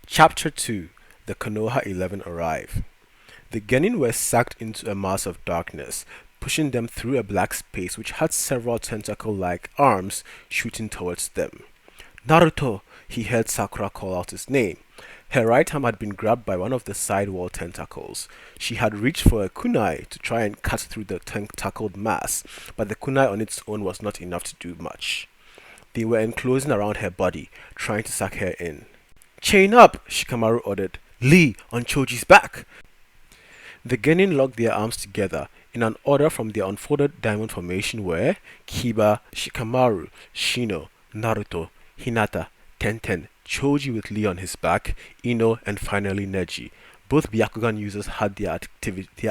Chapter 2. The Konoha 11 arrive. The genin were sucked into a mass of darkness, pushing them through a black space which had several tentacle-like arms shooting towards them. Naruto! He heard Sakura call out his name. Her right arm had been grabbed by one of the side wall tentacles. She had reached for a kunai to try and cut through the tentacled mass, but the kunai on its own was not enough to do much. They were enclosing around her body, trying to suck her in. Chain up! Shikamaru ordered. Lee, on Choji's back! The genin locked their arms together in an order from their unfolded diamond formation where Kiba, Shikamaru, Shino, Naruto, Hinata, Tenten, Choji with Lee on his back, Ino, and finally Neji. Both Byakugan users had their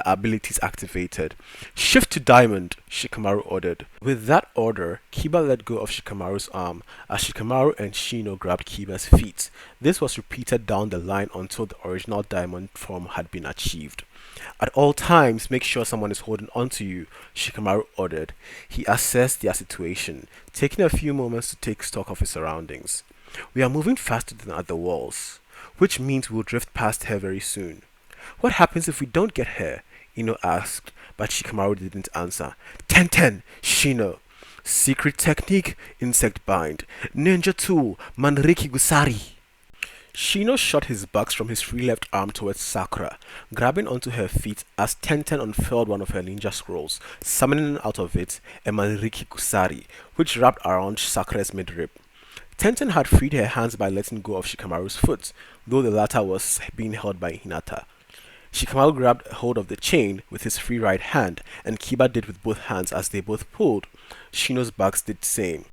abilities activated. Shift to diamond, Shikamaru ordered. With that order, Kiba let go of Shikamaru's arm as Shikamaru and Shino grabbed Kiba's feet. This was repeated down the line until the original diamond form had been achieved. At all times, make sure someone is holding onto you, Shikamaru ordered. He assessed their situation, taking a few moments to take stock of his surroundings. We are moving faster than at the walls, which means we'll drift past her very soon. What happens if we don't get her? Ino asked, but Shikamaru didn't answer. Tenten, Shino. Secret technique, insect bind. Ninja tool, Manriki Gusari. Shino shot his bucks from his free left arm towards Sakura, grabbing onto her feet as Tenten unfurled one of her ninja scrolls, summoning out of it a Manriki Gusari, which wrapped around Sakura's midrib. Tenten had freed her hands by letting go of Shikamaru's foot, though the latter was being held by Hinata. Shikamaru grabbed hold of the chain with his free right hand, and Kiba did with both hands as they both pulled. Shino's bucks did the same.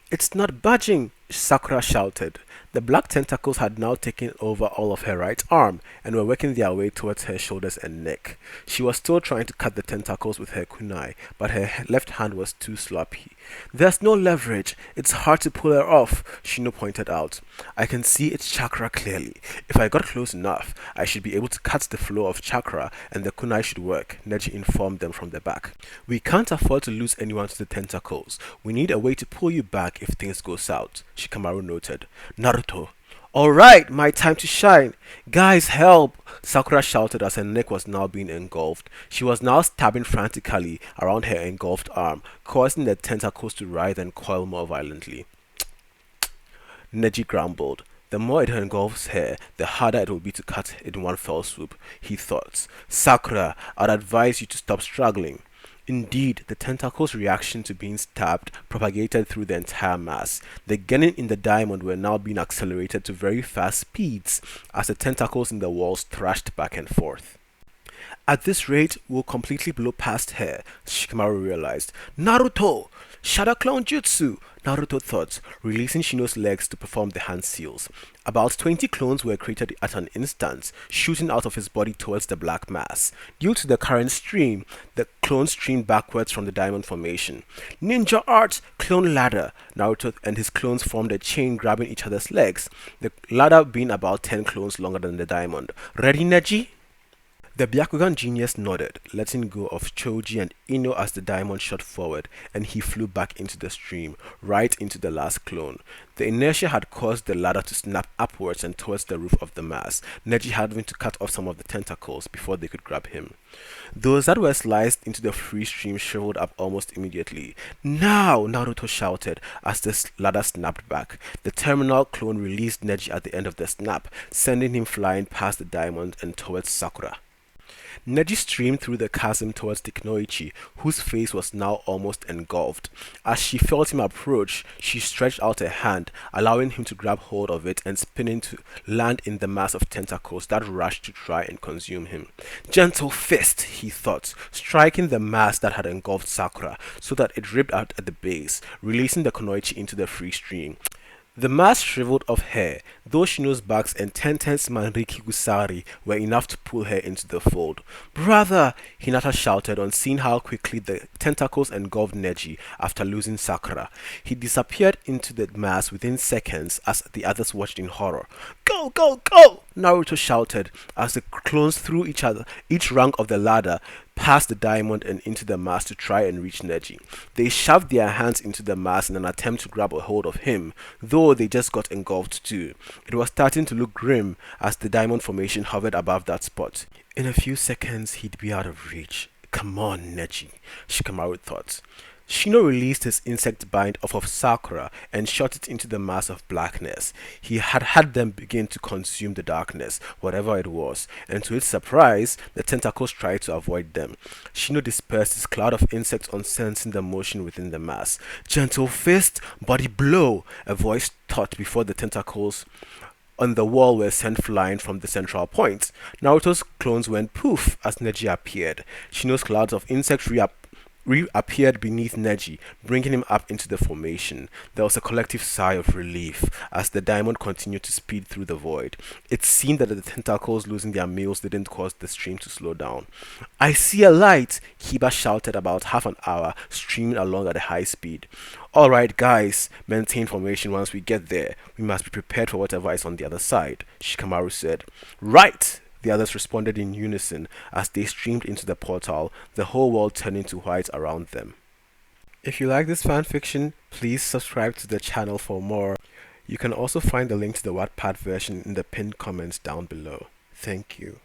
It's not budging, Sakura shouted. The black tentacles had now taken over all of her right arm and were working their way towards her shoulders and neck. She was still trying to cut the tentacles with her kunai, but her left hand was too sloppy. There's no leverage. It's hard to pull her off, Shino pointed out. I can see its chakra clearly. If I got close enough, I should be able to cut the flow of chakra and the kunai should work, Neji informed them from the back. We can't afford to lose anyone to the tentacles. We need a way to pull you back if things go south, Shikamaru noted. Naruto. Alright, my time to shine. Guys, help! Sakura shouted as her neck was now being engulfed. She was now stabbing frantically around her engulfed arm, causing the tentacles to writhe and coil more violently. Neji grumbled. The more it engulfs her, the harder it will be to cut in one fell swoop, he thought. Sakura, I'd advise you to stop struggling. Indeed, the tentacle's reaction to being stabbed propagated through the entire mass. The genin in the diamond were now being accelerated to very fast speeds as the tentacles in the walls thrashed back and forth. At this rate, we'll completely blow past her, Shikamaru realized. Naruto! Shadow Clone Jutsu! Naruto thought, releasing Shino's legs to perform the hand seals. About 20 clones were created at an instant, shooting out of his body towards the black mass. Due to the current stream, the clones streamed backwards from the diamond formation. Ninja art! Clone ladder! Naruto and his clones formed a chain grabbing each other's legs, the ladder being about 10 clones longer than the diamond. Ready, Neji? The Byakugan genius nodded, letting go of Choji and Ino as the diamond shot forward, and he flew back into the stream, right into the last clone. The inertia had caused the ladder to snap upwards and towards the roof of the mass, Neji having to cut off some of the tentacles before they could grab him. Those that were sliced into the free stream shriveled up almost immediately. Now! Naruto shouted as the ladder snapped back. The terminal clone released Neji at the end of the snap, sending him flying past the diamond and towards Sakura. Neji streamed through the chasm towards Teknoichi, whose face was now almost engulfed. As she felt him approach, she stretched out a hand, allowing him to grab hold of it and spinning to land in the mass of tentacles that rushed to try and consume him. Gentle fist, he thought, striking the mass that had engulfed Sakura so that it ripped out at the base, releasing the Kunoichi into the free stream. The mass shriveled off her, though Shino's bucks and Tenten's Manriki Gusari were enough to pull her into the fold. Brother! Hinata shouted on seeing how quickly the tentacles engulfed Neji after losing Sakura. He disappeared into the mass within seconds as the others watched in horror. Go, go, go! Naruto shouted as the clones threw each rung of the ladder past the diamond and into the mass to try and reach Neji. They shoved their hands into the mass in an attempt to grab a hold of him, though they just got engulfed too. It was starting to look grim as the diamond formation hovered above that spot. In a few seconds, he'd be out of reach. Come on, Neji, Shikamaru thought. Shino released his insect bind off of Sakura and shot it into the mass of blackness. He had had them begin to consume the darkness, whatever it was, and to his surprise, the tentacles tried to avoid them. Shino dispersed his cloud of insects on sensing the motion within the mass. Gentle fist, body blow, a voice thought before the tentacles on the wall were sent flying from the central point. Naruto's clones went poof as Neji appeared. Shino's clouds of insects reappeared beneath Neji, bringing him up into the formation. There was a collective sigh of relief as the diamond continued to speed through the void. It seemed that the tentacles losing their meals didn't cause the stream to slow down. I see a light, Kiba shouted about half an hour, streaming along at a high speed. Alright guys, maintain formation once we get there. We must be prepared for whatever is on the other side, Shikamaru said. Right! The others responded in unison as they streamed into the portal, the whole world turning to white around them. If you like this fanfiction, please subscribe to the channel for more. You can also find the link to the Wattpad version in the pinned comments down below. Thank you.